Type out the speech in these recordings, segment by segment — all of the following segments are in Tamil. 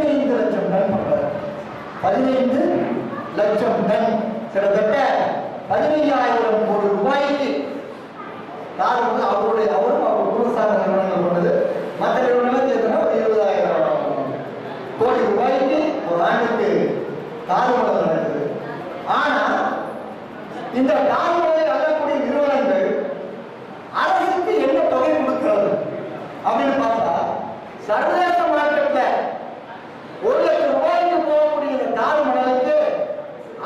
15 லட்சம் டன் பண்றாரு. 15 லட்சம் டன், கிட்டத்தட்ட 15,000 கோடி ரூபாய்க்கு தார் வந்து அவரும் அவர் குடும்பசார நிறுவனங்கள் பண்ணது. மற்ற நிறுவனங்கள் சேர்த்தனா 20,000 கோடி ரூபாய்க்கு ஒரு ஆண்டுக்கு தார்மலை நடக்குது. ஆனா இந்த தார்மலை அள்ளக்கூடிய நிறுவனங்கள் அரசுக்கு என்ன தொகை கொடுக்கிறது அப்படின்னு பார்த்தா, சர்வதேச மார்க்கெட்ல 1 லட்சம் ரூபாய்க்கு போகக்கூடிய இந்த தார்மலைக்கு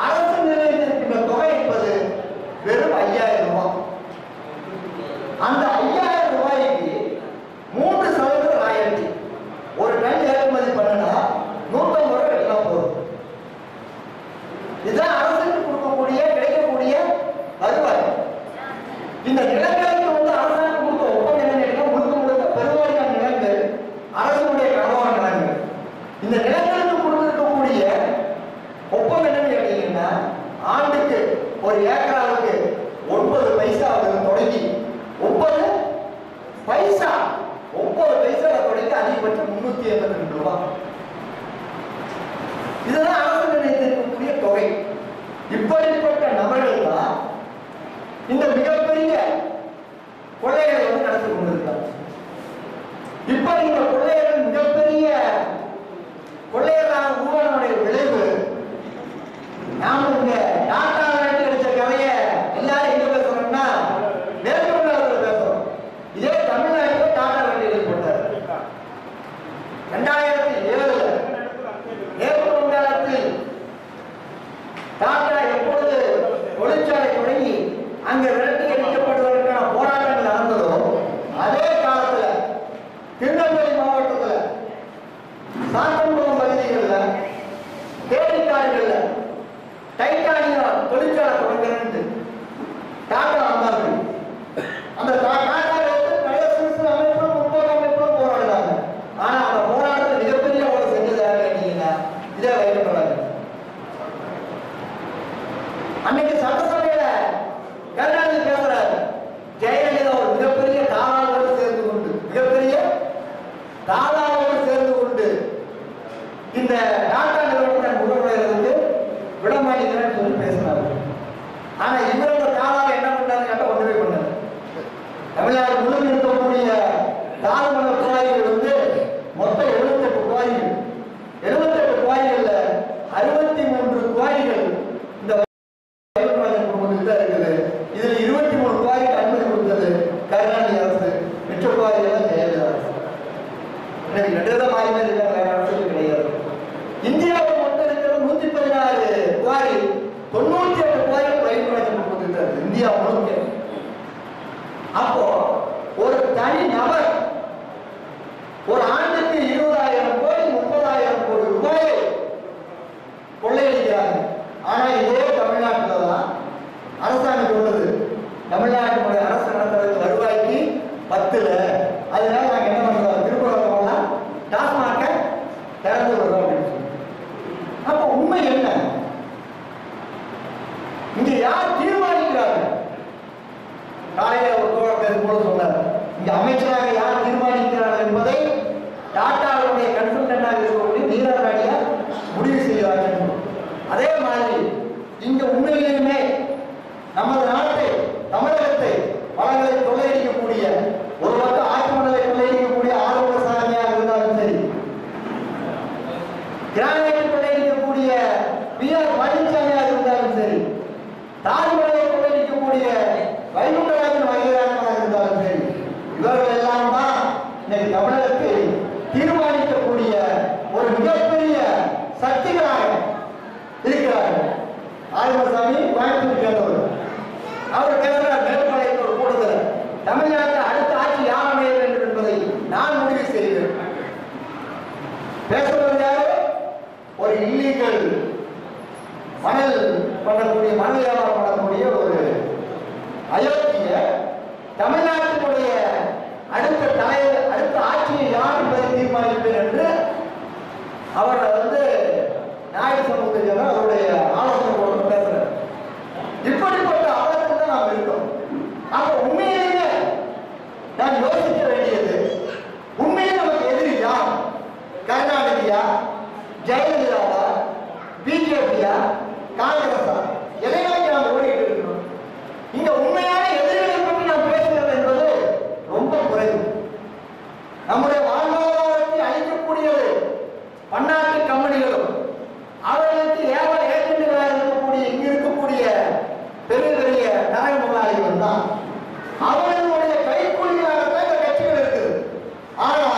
அரசு நிர்ணயித்திருக்கின்ற தொகை என்பது வெறும் 5,000 ரூபாய். அந்த 5,000 ரூபாய்க்கு 3% ராயல்டி. ஒரு டன் ஏற்றுமதி பண்ணா 150 ரூபாய் எல்லாம் போதும். இதுதான் அரசுக்கு கொடுக்கக்கூடிய கிடைக்கக்கூடிய வருவாய். இந்த நிலங்களுக்கு வந்து அரசாங்கம் கொடுத்த ஒப்பந்த நிலங்கள் முழுக்க பெருவாரியான நிலங்கள் அரசுடைய கடவான நிலங்கள். இந்த நிலங்களுக்கு கொடுத்திருக்கக்கூடிய ஒப்பந்த நிலம் கேட்டீங்கன்னா ஆண்டுக்கு ஒரு ஏக்கராவுக்கு 9 பைசா தொடங்கி 9 பைசா தொடங்கி அதிகபட்சம் 382 ரூபாய். இதுதான் அரசு நிர்ணயித்திருக்கக்கூடிய தொகை. இப்படிப்பட்ட நபர்கள் தான் இந்த மிகப்பெரிய கொள்ளைகளை வந்து நடத்தி கொண்டிருக்கிறார். இப்ப இந்த கொள்ளையர்கள் மிகப்பெரிய கொள்ளையர்களாக உருவானவுடைய விளைவு, நாம இங்க டாடா நாட்டு அடிச்ச கதையை எல்லாரும் எங்க பேசுறோம்னா மேற்கு வங்காளத்தில் பேசுறோம். இதே தமிழ்நாட்டில் டாடா நாட்டு போட்டார். 2007 மேற்கு வங்காளத்தில் டாடா எப்பொழுது தொழிற்சாலை தொடங்கி அங்க விரட்டி அடிக்கப்படுவதற்கான போராட்டங்கள் நடந்ததோ அதே காலத்துல திருநெல்வேலி மாவட்டத்தில் சாத்தன்குளம் பகுதிகளில் தேடிக்காடுகள்ல டைட்டானியம் தொழிற்சாலை தொடங்குறது டாடா வந்தார்கள். அந்த டாடாவுக்கு பழைய சுவிஸ் அமைப்பு 30 அமைப்பு போராடுறாங்க. ஆனா அந்த போராட்டத்தை மிகப்பெரிய ஒரு செஞ்சது கேட்டீங்கன்னா இதே வைக்கப்படாது. அன்னைக்கு சட்டசபையில கருணாநிதி பேசுறாரு, ஜெயலலிதா ஒரு மிகப்பெரிய தாராளோடு சேர்ந்து கொண்டு இந்த டாடா நிறுவனத்தை முன்னுரையிலிருந்து விடமாட்டேங்கிறேன்னு சொல்லி பேசினார். ஆனா இவர் அந்த தாராள என்ன பண்ணாரு கேட்ட ஒன்றுமே பண்ணாரு. தமிழ்நாடு முழுக்க இருக்கக்கூடிய தாழ்மன குவாரிகள் வந்து மொத்தம் 78 குவாரிகள். 78 குவாரிகள்ல 63 குவாரிகள் இந்த குடும்பத்தில் தான் இருக்குது. இதுல 23 குவாரிக்கு அனுமதி கொடுத்தது கருணாநிதி அரசு, மிச்ச குவாரிகள் ஜெயலலிதா அரசு. எனக்கு 2 விதம் மாறி இருக்காங்க, அரசு கிடையாது. இந்தியாவில் மொத்தம் இருக்கிற 116 குவாரி, 98 குவாரிகள் ரயில் கொடுத்துருக்காரு இந்தியா முழுக்க. அப்போ ஒரு தனி நபர் ஒரு ஆண்டுக்கு 20,000 கோடி 30,000 கோடி ரூபாயை கொள்ளையடிக்கிறாங்க. ஆனா இதே தமிழ்நாட்டில் தான் அரசாங்கம் சொல்றது, தமிழ்நாட்டினுடைய அரசு நடத்துறதுக்கு வருவாய்க்கு 10ல. அதனால நாங்க என்ன பண்றோம், திருக்குறள் டாஸ்மாக திறந்து விடுறோம் அப்படின்னு சொல்லி. அப்ப உண்மை என்ன, இங்க யார் தீர்மானிக்கிறார்கள்? காலையில ஒரு தோழர் பேசும்போது சொன்னார், இங்க அமைச்சராக யார் தீர்மானிக்கிறார்கள் என்பதை டாடாவுடைய கன்சல்டன்டாக இருக்கக்கூடிய நீராடியா முடிவு செய்கிறார்கள். அதே மாதிரி இங்க உண்மையிலுமே நமது நாட்டை, தமிழகத்தை வளங்களை கொள்ளையடிக்கக்கூடிய, ஒரு பக்கம் ஆட்சி மண்டலை கொள்ளையடிக்கக்கூடிய ஆரோக்கிய சாதனையாக இருந்தாலும் சரி, கிரானையை கொள்ளையடிக்கக்கூடிய பிஆர் பழனிசாமியாக இருந்தாலும் சரி, தாழ்மலையை கொள்ளையடிக்கக்கூடிய வைகுண்டராஜன் வகையாக இருந்தாலும் சரி, இவர்கள் எல்லாம் தான் இன்னைக்கு தமிழகத்தை தீர்மானிக்கக்கூடிய ஒரு மிகப்பெரிய சக்திகளாக இருக்கிறார்கள். ஆயுதசாமி கோயம்புத்தூர் சேர்ந்தவர், அவர் பேசுகிறார் மேற்பாளையத்தில் ஒரு கூட்டத்தில், தமிழ்நாட்டில் அடுத்த ஆட்சி யார் அமைய வேண்டும் என்பதை நான் முடிவு செய்வேன். பேசுவது யாரு? ஒரு இல்லீகல் மணல் பண்ணக்கூடிய, மணல் வியாபாரம் பண்ணக்கூடிய ஒரு அயோக்கிய தமிழ்நாட்டினுடைய அடுத்த தலைவர், அடுத்த ஆட்சியை யார் என்பதை தீர்மானிப்பேன் என்று அவர் வந்து நாயுடு சமூகத்தில் அவருடைய ஆலோசனை போட்டு பேசுறார். இப்படிப்பட்ட அவலத்தில் தான் நாம் இருக்கோம். அப்ப உண்மையிலேயே நான் யோசிக்க வேண்டியது, உண்மையில் நமக்கு எதிரி யார்? கருணாநிதியா, ஜெயலலிதாவா, பிஜேபியா, காங்கிரஸா, எதை நோக்கி நாம் ஓடிட்டு இருக்கிறோம்? இங்க உண்மையான எதிரிகளை பற்றி நாம் பேசுகிறது என்பது ரொம்ப குறைவு. நம்முடைய வாழ்வாதாரத்தை அளிக்கக்கூடியது பன்னாட்டு கம்பெனிகளும் அவர்களுக்கு ஏவல் ஏஜென்ட்டுகளாக இருக்கக்கூடிய இங்க இருக்கக்கூடிய பெரிய பெரிய நகர முதலாளிகள் தான். அவர்களுடைய கைக்கூலிகளாகத்தான் இந்த கட்சிகள் இருக்குது. ஆனா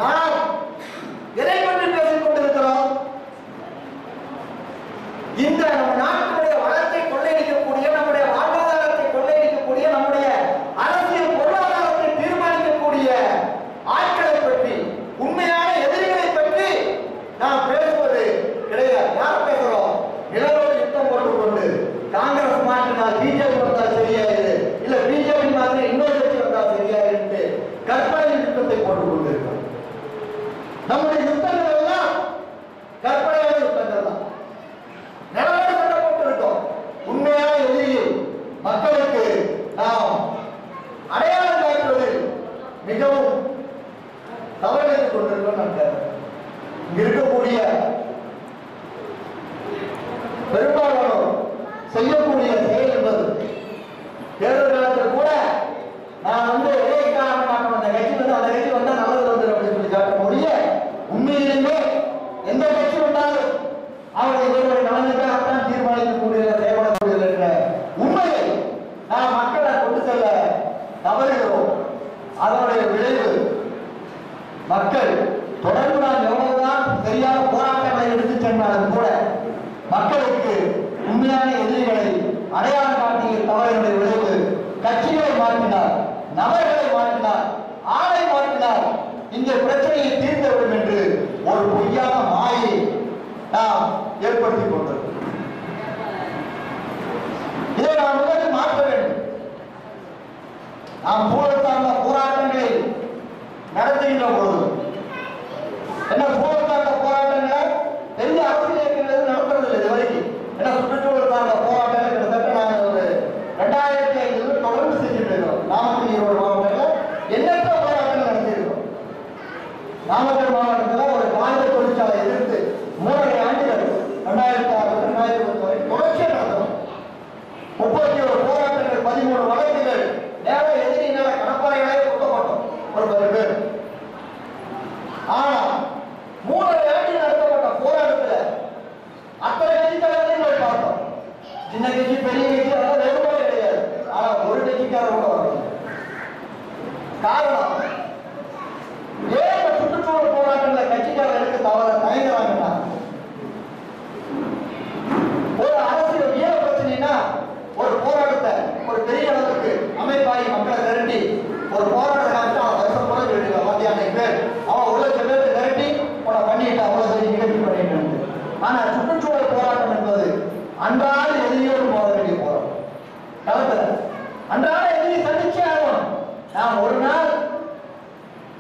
நாம் எதை பற்றி பேசிக் கொண்டிருக்கிறோம்? இந்த நம்ம நாட்டுடைய வளத்தை கொள்ளையடிக்கக்கூடிய, நம்முடைய வாழ்வாதாரத்தை கொள்ளையடிக்கக்கூடிய, நம்முடைய அரசியல் பொருளாதாரத்தை தீர்மானிக்கக்கூடிய ஆட்களை பற்றி, உண்மையான எதிரிகளை பற்றி நாம் பேசுவது கிடையாது. யார் பேசுறோம்? நிலவோடு யுத்தம் போட்டுக்கொண்டு காங்கிரஸ் மாற்றினால் பிஜேபி வந்தால் சரியாயிரு, இல்ல பிஜேபி மாதிரி இன்னொரு கட்சி வந்தால் சரியாயிரு கற்பனை யுத்தத்தை போட்டுக் கொண்டிருக்கிறோம். நம்முடைய யுத்தங்கள் எல்லாம் கற்பனையான யுத்தங்கள் தான். நிலவோடு சண்டை போட்டு இருக்கோம். உண்மையான எதிரியை மக்களுக்கு நாம் அடையாளம் காட்டுவதில் மிகவும் தவறிழைத்துக் கொண்டிருக்கிறோம். இங்க இருக்கக்கூடிய பெரும்பாலானோர் செய்யக்கூடிய செயல் என்பது தேர்தல் காலத்தில் கூட நான் வந்து அந்த கட்சி வந்து அந்த கட்சி வந்தா நல்லது வந்து அப்படின்னு சொல்லி காட்ட முடிய, உண்மையிலேயே எந்த கட்சி வந்தாலும் அவருடைய இவருடைய நலனுக்காகத்தான் தீர்மானிக்கக்கூடிய செயல்படக்கூடியது என்ற உண்மையை நாம் மக்களை கொண்டு செல்ல தவறுகிறோம். அதனுடைய விளைவு மக்கள் தொடர்ந்து நாம் எவ்வளவுதான் சரியான போராட்டங்களை எடுத்து சென்றாலும் கூட மக்களுக்கு உண்மையான எதிரிகளை அடையாளம் காட்டிய தவறினுடைய விளைவு கட்சிகளை மாற்றினார், நபர்களை மாற்றினார், ஆளை மாற்றினார், இந்த பிரச்சனையை தீர்ந்துவிடும் என்று ஒரு பொய்யான மாயை நாம் ஏற்படுத்திக் கொண்டோம். இதை நாம் முதலில் மாற்ற வேண்டும். நாம் சூழல் சார்ந்த போராட்டங்களை நடத்துகின்ற பொழுது என்ன சூழல் சார்ந்த போராட்டங்களை பெரிய அரசியல் இயக்கங்கள் நடத்துறது இது வரைக்கும். ஏன்னா சுற்றுச்சூழல் சார்ந்த போராட்டங்கள் கிட்டத்தட்ட நாங்கள் ஒரு 2005 தொடர்ந்து செஞ்சுட்டு இருக்கிறோம். நாமக்கல், ஈரோடு மாவட்டத்தில் எண்ணற்ற போராட்டங்கள் நடத்தியிருக்கிறோம். நாமக்கல் மாவட்டத்தில் ஒரு காகித தொழிற்சாலை எதிர்த்து 3 ஆண்டுகள் 2006 2010 வரை தொடர்ச்சியாக நடத்தணும். 31 போராட்டங்கள், 13 வழக்குகள், நேர எதிரினால கடப்பாறைகளே கொடுக்கப்பட்டோம் ஒரு 10 பேர். ஆனா 3 ஆண்டு நடத்தப்பட்ட போராட்டத்தில் அத்தனை கட்சிக்காரர்களையும் போய் பார்த்தோம். சின்ன கட்சி, பெரிய கட்சி அதெல்லாம் வேறுபாடு கிடையாது. ஆனா ஒரு கட்சிக்காரர் கூட வரல. காரணம் ஏன் சுற்றுச்சூழல் போராட்டங்கள் கட்சிக்காரர்களுக்கு தயங்குறாங்கன்னா, ஒரு அரசியல் ஈழ பிரச்சனைனா ஒரு போராட்டத்தை ஒரு பெரிய அளவுக்கு அமைப்பாகி மக்களை திரட்டி ஒரு போராட்டம் காமிச்சு அவன் வருஷம் கூட சொல்லிட்டு மத்தியானம் பேர் அவன் 1,00,000 பேருக்கு திரட்டி உன பண்ணிட்டு அவ்வளவு சரி நிகழ்ச்சி பண்ணிட்டு இருந்து. ஆனா சுற்றுச்சூழல் போராட்டம் என்பது அன்றாட எதிரியோடு போக வேண்டிய போராட்டம். கலத்துல அன்றாட எதிரி சந்திச்சே ஆகணும். நாம் ஒரு நாள்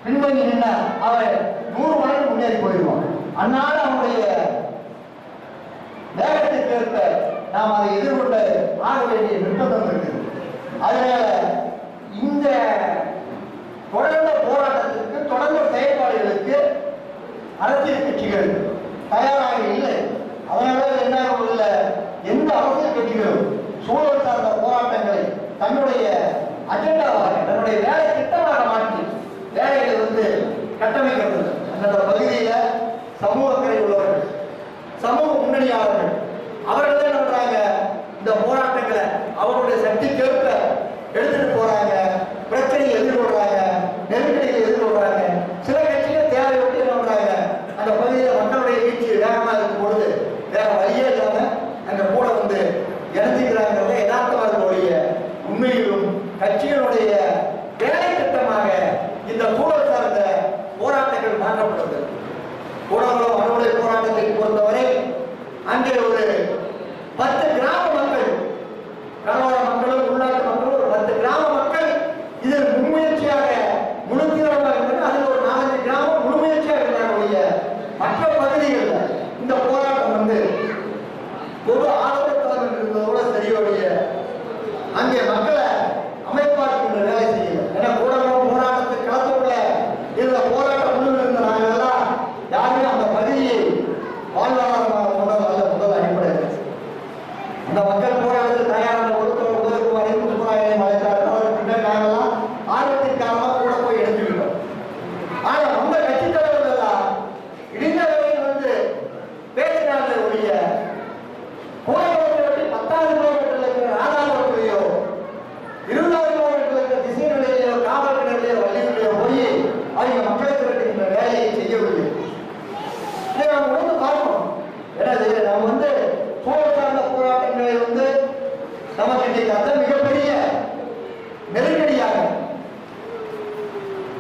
பின்வங்கி நின்ன அவன் 100 மடங்கு முன்னேறி போயிடுவான். அந்நாள் அவனுடைய வேகத்துக்கு ஏற்ப நாம் அதை எதிர்கொள்ள ஆக வேண்டிய நிர்பந்தம் இருக்குது. அதனால இந்த தொடர்ந்த போராட்டத்திற்கு, தொடர்ந்த செயல்பாடுகளுக்கு அரசியல் கட்சிகள் தயாராக இல்லை. அதனால என்ன உள்ள எந்த அரசியல் கட்சிகளும் சூழல் சார்ந்த போராட்டங்களை தன்னுடைய அஜெண்டாவாக, தன்னுடைய வேலை திட்டமாக மாற்றி வேலைகளை வந்து கட்டமைக்கிறது. அந்த பகுதியில சமூக அக்கறை உள்ளவர்கள், சமூக முன்னணியாளர்கள் அவர்கள் என்ன பண்றாங்க? இந்த போராட்டங்களை அவருடைய சக்திக்கேற்ப எடுத்துட்டு போறாங்க, பிரச்சனையை எதிர்கொள்றாங்க, நெருக்கடிகளை எதிர்கொள்றாங்க. சில கட்சிகள் தேவையோடு என்ன பண்றாங்க? அந்த பகுதியில் மக்களுடைய வீழ்ச்சி வேகமா இருக்கும் பொழுது வேற வழியே இல்லாம அங்க கூட வந்து இணைஞ்சிக்கிறாங்கிறத யதார்த்தவாதங்களுடைய உண்மையிலும் கட்சிகளுடைய வேலை திட்டமாக இந்த சூழல் சார்ந்த போராட்டங்கள் மாற்றப்படுகிறது. கூடங்குளம் அறுவடை போராட்டத்தை பொறுத்தவரை அங்கே ஒரு 10 கிராம மக்கள், கடலோர மக்களும் உள்நாட்டு மக்களும் ஒரு 10 கிராம மக்கள் இதில் முன்முயற்சியாக முழுத்தீவிரமாக இருந்தது. அதில் ஒரு 4-5 கிராமம் முழுமுயற்சியாக இருந்தாங்க. மற்ற பகுதிகளில் இந்த போராட்டம் வந்து ஒரு ஆதரவு இருந்ததோட சரியோடைய அங்கே மக்களை அமைப்பாடுகின்ற வேலை செய்யல. ஏன்னா கூடங்குளம் போராட்டத்தை களத்துக்குள்ள இந்த போராட்டம் முழு இருந்த நாங்கள் எல்லாம் யாருமே அந்த பகுதியை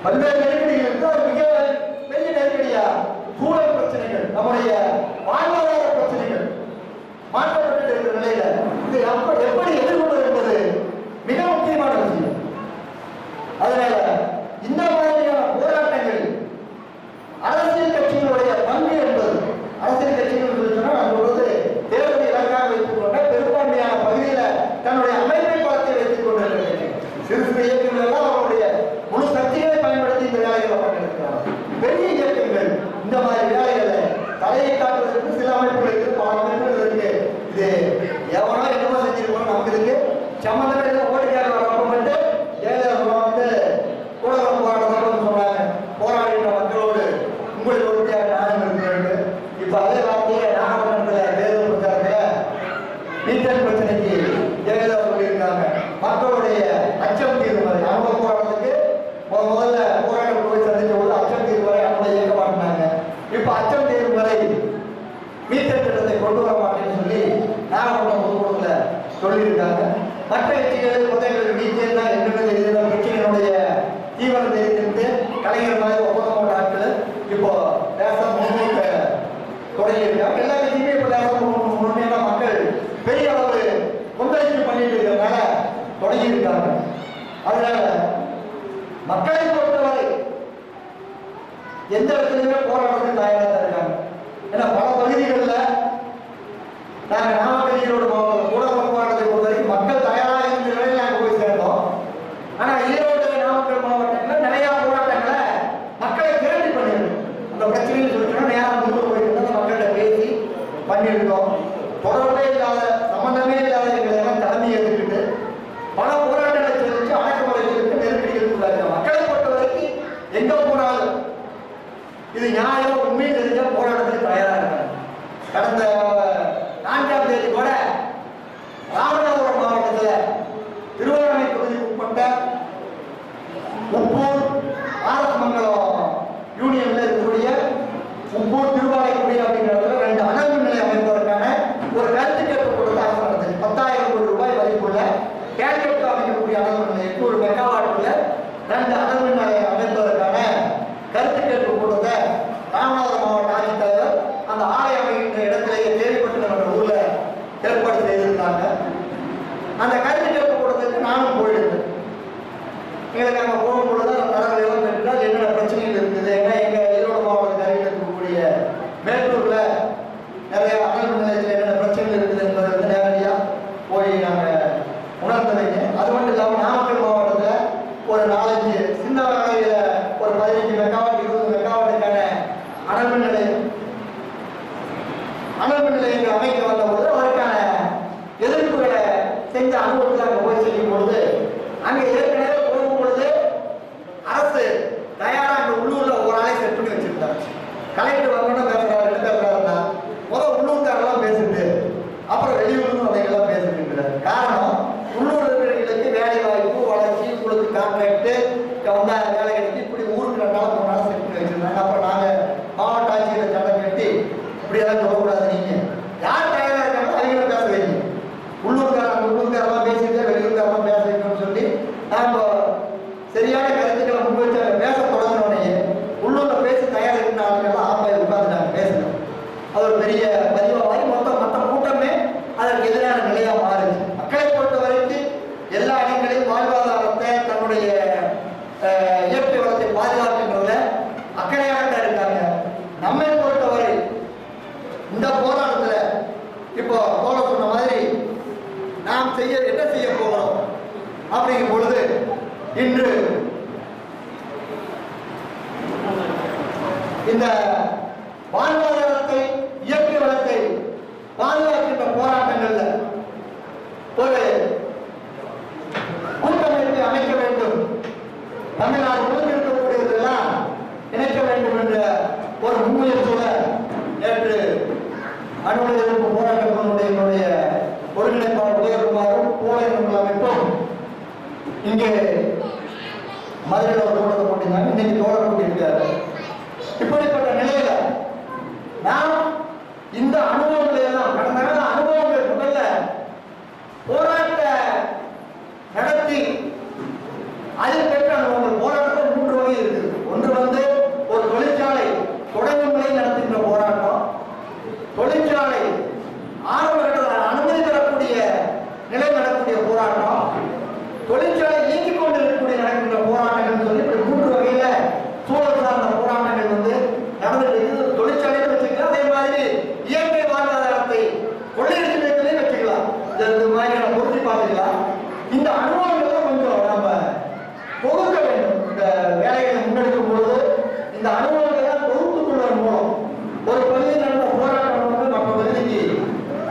பல்வேறு நெருக்கடிகள் இருக்கு. அது மிக பெரிய நெருக்கடியா சூழல் பிரச்சனைகள், நம்முடைய வாழ்வாதார பிரச்சனைகள் மாற்றப்பட்டு இருக்கிற நிலையில இது எப்படி எதிர்கொள்வது என்பது மிக முக்கியமான விஷயம். அதனால இந்த மாதிரியான போராட்டங்கள் அரசியல் கட்சிகளுடைய பங்கு என்பது, அரசியல் கட்சிகள் சொன்னால் அது தேர்தலை இலக்காக வைத்துக் கொண்ட பெரும்பான்மையான பகுதியில் தன்னுடைய அமைப்பை பலத்தை வைத்துக் கொண்டிருக்கிறது. சிறு சிறு இயக்கங்கள் எல்லாம் அவருடைய முழு சக்திகளை பயன்படுத்தி இந்த வேலைகளை பண்ணிருக்கிறார். பெரிய இயக்கங்கள் இந்த மாதிரி வேலைகளை தலையை காட்டுவதற்கு சில அமைப்புகள் இருக்கு, பல அமைப்புகள் இருக்கு. இது எவனோ என்னமோ செஞ்சிருக்கோம், நமக்கு இருக்கு சம்பந்தமே இல்லை. ஓட்டுக்கார வரப்ப வந்து ஜெயலலிதா வந்து ஊடகம் போராட்டம் சொன்னாங்க, போராடின மக்களோடு உங்களுக்கு ஒருத்தியாக நானும் இருக்கிறேன். இப்ப அதே வார்த்தையை நாகப்பட்டினத்தில் தேர்தல் பிரச்சாரத்தில் நீச்சல் பிரச்சனைக்கு ஜெயலலிதா சொல்லியிருக்காங்க, மக்களுடைய அச்சம் தீர்வு வரை. அவங்க போராட்டத்துக்கு முதல்ல போராட்டம் போய் சந்திச்ச போது அச்சம் தீர்வு வரை அவங்க இயக்க மாட்டாங்க. இப்ப அச்சம் தீர்வு வரை நீச்சல் திட்டத்தை கொண்டு வர மாட்டேன்னு சொல்லி நாகப்பட்டினம் பொதுக்கூட்டத்தில் சொல்லியிருக்காங்க. மற்ற கட்சிகள் முதல்கள் நீச்சல் தான் என்னென்ன கட்சிகளுடைய தீவிரம் தெரிவித்து கலைஞர் மாதிரி ஒப்பந்தம் போட்ட ஆட்கள் இப்போ பேச முன்னுக்க தொடங்கியிருக்காங்க. எல்லா கட்சியுமே இப்போ பேச முன்னேற மக்கள் பெரிய அளவு கொந்தளிப்பு பண்ணிட்டு இருக்கிறதுனால தொடங்கியிருக்காங்க. அதனால மக்களை பொறுத்தவரை எந்த இடத்துலையுமே போராட்டத்துக்கு தயாராக தான் இருக்காங்க. ஏன்னா பல பகுதிகளில் நாங்கள் நாமக்கல் ஊடக போராட்டத்தை பொறுத்தவரைக்கும் மக்கள் தயாராக இருந்த நிலையில் நாங்கள் போய் சேர்ந்தோம். ஆனால் ஈரோடு நாமக்கல் மாவட்டத்தில் நிறையா போராட்டங்களை மக்களை திரட்டி பண்ணியிருக்கோம். அந்த பிரச்சனைன்னு சொல்லிட்டோம்னா நேரம் முன்பு போயிட்டு அந்த மக்கள்கிட்ட பேசி பண்ணியிருக்கோம். தொடர்பே இல்லாத சம்பந்தமே இல்லாத எங்களை எல்லாம் தலைமை ஏற்றுக்கிட்டு பல போராட்டங்களை தெரிவித்து அடக்குமுறைகளுக்கு நெருக்கடிகளுக்கு உள்ளாங்க. மக்களை பொறுத்த வரைக்கும் எங்கே போனாலும் இது நியாயம் உண்மை தெரிஞ்ச போராட்டத்துக்கு தயாராக இருக்காங்க. கடந்த 4ஆம் தேதி கூட ராமநாதபுரம் மாவட்டத்தில் திருவாரூரை தொகுதிக்கு உட்பட்ட உப்பூர் ஆரஸ்மங்கலம் யூனியன்ல இருக்கக்கூடிய உப்பூர் திருவாலைக்குடி அப்படிங்கிறதுல 2 அனல் மின் நிலையம் அமைப்பதற்கான ஒரு கருத்து கேட்பு கொடுத்து அரசு நடந்தது. 10,000 கோடி ரூபாய் மதிப்புள்ள கேட்கெட்டு அமைக்கக்கூடிய அனல் மின் நிலையம் 800 மெகாவாட்டுள்ள 2 அனல் மின் நிலையம் அமைப்பதற்கான கருத்து கேட்பு கொடுத்த ராமநாதபுரம் மாவட்ட ஆட்சித்தலைவர் அந்த ஆலை அமைக்கின்ற இடத்திலேயே தேவைப்பட்டு ஊர்ல ஏற்பாடு செய்திருந்தாங்க. அந்த கருத்து கேட்பு கொடுத்ததுக்கு நானும் போயிருந்தேன். எங்களுக்கு அங்கே போகும்பொழுது அந்த தரங்கள் எல்லாம் பெற்றால் என்னென்ன பிரச்சனைகள் இருக்குது, ஏன்னா எங்கள் ஈரோடு மாவட்டத்தில் அருகில் இருக்கக்கூடிய மேட்டூர்ல நிறைய அனல் மின் நிலையத்தில் என்னென்ன பிரச்சனைகள் இருக்குது என்பதை வந்து நேரடியாக போய் நாங்கள் உணர்ந்தவைங்க. அது மட்டும் இல்லாமல் நாமக்கல் மாவட்டத்தில் ஒரு 4-5 சின்ன வகையில் ஒரு 15 மெகாவாட் 20 மெகாவாட்டுக்கான அனல் மின் நிலையங்கள் அமைக்க வந்தபோது அதற்கான எதிர்ப்புகளை செஞ்ச அனுபவத்தில் அங்கே போய் செய்யும் பொழுது அங்கே ஏற்கனவே போகும் பொழுது அரசு தயாராக அங்கே உள்ளூரில் ஒரு ஆளை செட் பண்ணி வச்சிருந்தாங்க. கலெக்டர் வரணும் பேசுறாரு, என்ன பேசுறாருன்னா முதல் உள்ளூர்காரெல்லாம் பேசுது, அப்புறம் வெளியூர்னு வகைகள்லாம் பேசுகின்றார். காரணம் உள்ளூர் இருக்கிறவங்களுக்கு வேலை வாய்ப்பு வளர்ச்சி உங்களுக்கு கான்ட்ராக்டு வந்தா வேலை கிடைச்சி இப்படி ஊருக்கு 2 நாள் 3 நாள் செட் பண்ணி வச்சிருந்தாங்க. அப்புறம் நாங்கள் மாவட்ட ஆட்சியரை சட்டம் கட்டி இப்படியெல்லாம் சொல்லக்கூடாது, நீங்க யார் தயாராக இருக்காங்களோ அவங்களும் பேச வைங்க, உள்ளூர்காரெல்லாம் பேசிட்டு வெளியூர்காரெல்லாம் பேச வைக்கணும்னு சொல்லி நாம சரியான கருத்துக்களை முன்வச்சு பேச தொடங்கினோடனே உள்ளூர்ல பேசி தயார் இருந்த ஆளுங்கள்லாம் ஆப்பாய் உட்கார்ந்துட்டாங்க பேசணும். அது ஒரு பெரிய பதிவாகி மொத்த கூட்டமே அதற்கு எதிரான நிலையா மாறுச்சு. மக்களை பொறுத்த வரைக்கும் எல்லா இடங்களையும் வாழ்வாதாரத்தை தன்னுடைய இயற்கை வளத்தை பாதுகாக்கின்றதுல அக்கறையாக தான் இருக்காங்க. நம்மை பொறுத்தவரை இந்த போராட்டத்துல இப்போ போல சொன்ன மாதிரி நாம் என்ன செய்ய போகிறோம் அப்படிங்கும் பொழுது இன்று இந்த வாழ்வாதாரத்தை இயற்கை வளத்தை பாதுகாக்கின்ற போராட்டங்கள்ல ஒரு கூட்டமைப்பை அமைக்க வேண்டும், தமிழ்நாடு முழுக்க இருக்கக்கூடியதெல்லாம் இணைக்க வேண்டும் என்ற ஒரு முன்முயற்சியோட நேற்று அனுமதி எதிர்ப்பு போராட்ட குழுவுடைய ஒருங்கிணைப்பாளர் உதயகுமாரும் பூரண அமைப்பும் இங்கே மதுரையில் ஒரு கூட்டத்தை போட்டிருந்தாங்க. இன்னைக்கு தோழர் கூட்டியிருக்காரு. இப்படிப்பட்ட நிலையில நாம் இந்த அனுபவங்களை எல்லாம் கடந்த கால அனுபவங்கள் முதல்ல போராட்ட நடத்தி அதில் பெற்ற அனுபவங்கள் போராட்டத்தில் 3 வகை இருக்கு. நடக்கின்ற போராட்டங்கள் சொல்லி இப்படி 3 வகையில சூழல் சார்ந்த போராட்டங்கள் வந்து நடந்துட்டு தொழிற்சாலையில் வச்சுக்கலாம். அதே மாதிரி இயற்கை வாழ்வாதாரத்தை கொள்ளையடிக்கிறதுலேயே வச்சுக்கலாம். இந்த மாதிரியான பொருத்தி பார்த்துக்கலாம். இந்த அனுபவங்கள்லாம் கொஞ்சம் நம்ம தொகுக்க வேண்டும். இந்த வேலைகளை முன்னெடுக்கும் போது இந்த அனுபவங்கள்லாம் தொகுத்துக் கொள்வதன் மூலம் ஒரு பகுதியில் நடந்த போராட்டம் வந்து மற்ற பகுதிக்கு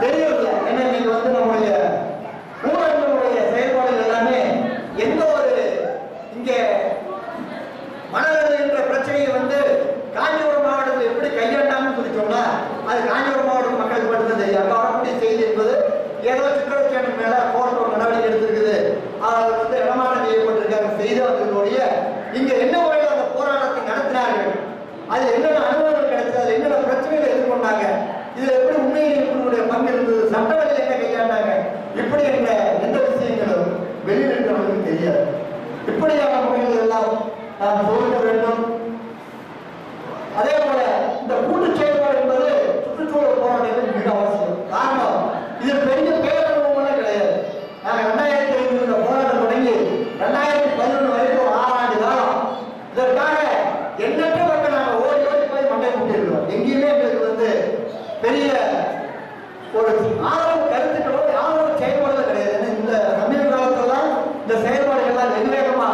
தெரியவில்லை. ஏன்னா இன்னைக்கு வந்து நம்முடைய ஊடகங்களுடைய செயல்பாடுகள் எல்லாமே எந்த ஒரு இங்கே மணல் என்ற பிரச்சனையை வந்து காஞ்சிபுரம் மாவட்டத்தில் எப்படி கையாண்டாங்கன்னு சொல்லி சொன்னா அது காஞ்சிபுரம் மாவட்ட மக்களுக்கு மட்டும்தான் தெரியும். அங்கே வரக்கூடிய செய்தி என்பது ஏதோ சிக்கலச்சேனன் மேல கோர்ட் ஒரு நடவடிக்கை எடுத்திருக்குது, அதை வந்து இடமாற்றம் செய்யப்பட்டிருக்காங்க செய்தி வந்ததோடைய இங்க என்ன முறையில் அந்த போராட்டத்தை நடத்தினார்கள், அது என்னென்ன அனுபவங்கள் கிடைச்சது, அது என்னென்ன பிரச்சனைகளை எதிர்கொண்டாங்க, இதுல எப்படி உண்மையினுடைய பங்கு இருந்தது, சட்ட வழியில் என்ன கையாண்டாங்க, இப்படி என்ற எந்த விஷயங்களும் வெளியில் இருக்கிறவங்களுக்கு தெரியாது. இப்படியான முறைகள் எல்லாம் நாம் சொல்ல வேண்டும். அதே போல இந்த கூட்டு செயல்பாடு என்பது சுற்றுச்சூழல் போராட்டத்தில் மிக அவசியம். காரணம் இது பெரிய பேரனுபவம் கிடையாது. நாங்கள் 2005 இந்த போராட்டம் தொடங்கி 2011 வரைக்கும் ஒரு 6 ஆண்டு காலம் இதற்காக எண்ணற்ற மக்கள் நாங்கள் ஓடி போய் மண்டை கூட்டியிருக்கிறோம். எங்கேயுமே எங்களுக்கு வந்து பெரிய ஒரு ஆதரவு கருத்துக்களோ ஆதரவு செயல்பாடுகள் கிடையாது. இந்த சமீப காலத்தெல்லாம் இந்த செயல்பாடுகள்லாம் வெகு வேகமா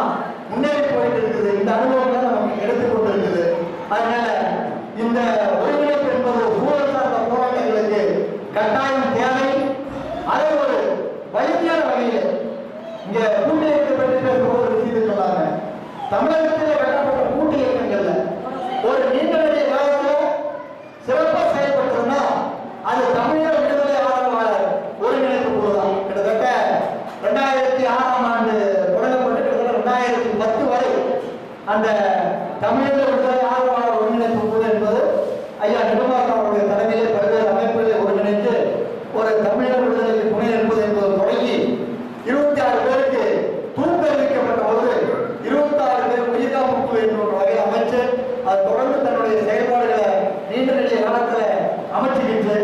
முன்னேறி போயிட்டு இருக்குது. இந்த அனுபவங்கள் நமக்கு எடுத்துக்கொண்டு இருக்குது. அதனால இந்த ஒருங்கிணைப்பு என்பது சூழல் சார்ந்த போராட்டங்களுக்கு கட்டாயம் தேவை. அதை ஒரு வலிமையான வகையில் இங்க கூட்டு இயக்கத்தை பற்றி பேசும்போது ஒரு விஷயத்தை சொன்னாங்க. தமிழகத்தில் கட்டப்பட்ட கூட்டு இயக்கங்கள்ல ஒரு நீண்ட நெடிய காலத்தில் சிறப்பாக செயல்பட்டதுன்னா அது தமிழக விடுதலை ஆதரவாளர் ஒருங்கிணைப்பு குழு தான். கிட்டத்தட்ட 2006ஆம் ஆண்டு தொடங்கப்பட்டு கிட்டத்தட்ட 2010 வரை அந்த தமிழக விடுதலை ஆதரவாளர் ஒருங்கிணைப்பு குழு என்பது ஐயா நெடுமாறன் அவருடைய தலைமையிலே பல்வேறு அமைப்புகளை ஒருங்கிணைத்து ஒரு தமிழக விடுதலைக்கு துணை நிற்பது என்பது தொடங்கி 26 பேருக்கு தூக்கறிவிக்கப்பட்ட போது 26 பேர் உயிர்காப்பு என்ற ஒரு வகையில் அமைச்சு அது தொடர்ந்து தன்னுடைய செயல்பாடுகளை நீண்ட நெடிய காலத்தில் அமைச்சுக்கிட்டு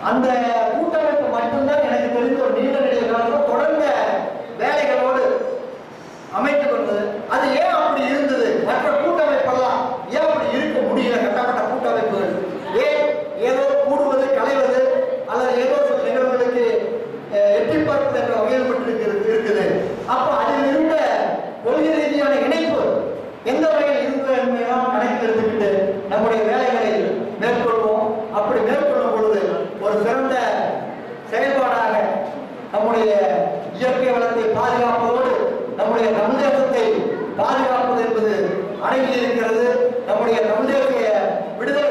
அந்த கூட்டமைப்பு மட்டும்தான் எனக்கு தெரிந்த ஒரு நீண்ட நெடிய காலத்தில் தொடர்ந்த வேலைகளோடு அமைத்துக் கொண்டது. அது ஏன் அப்படி இருந்தது? மற்ற கூட்டமைப்பெல்லாம் ஏன் அப்படி இருக்க முடியல? கட்டப்பட்ட கூட்டமைப்புகள் ஏன் ஏதோ கூடுவது களைவது அல்லது ஏதோ சில நிகழ்வுகளுக்கு எட்டி பார்ப்பது என்ற வகையில் இருக்குது. அப்போ அதில் இருந்த கொள்கை ரீதியான இணைப்பு எந்த வகையில் இருந்தது என்பதையெல்லாம் கணக்கில் எடுத்துக்கிட்டு நம்முடைய வேலைகளை மேற்கொள்வோம். அப்படி மேற்கொள்ளும் பொழுது ஒரு சிறந்த செயல்பாடாக நம்முடைய இயற்கை வளத்தை பாதுகாப்பதோடு நம்முடைய தமிழ் தேசத்தை பாதுகாப்பது என்பது அடங்கி இருக்கிறது. நம்முடைய தமிழ் தேசிய விடுதலை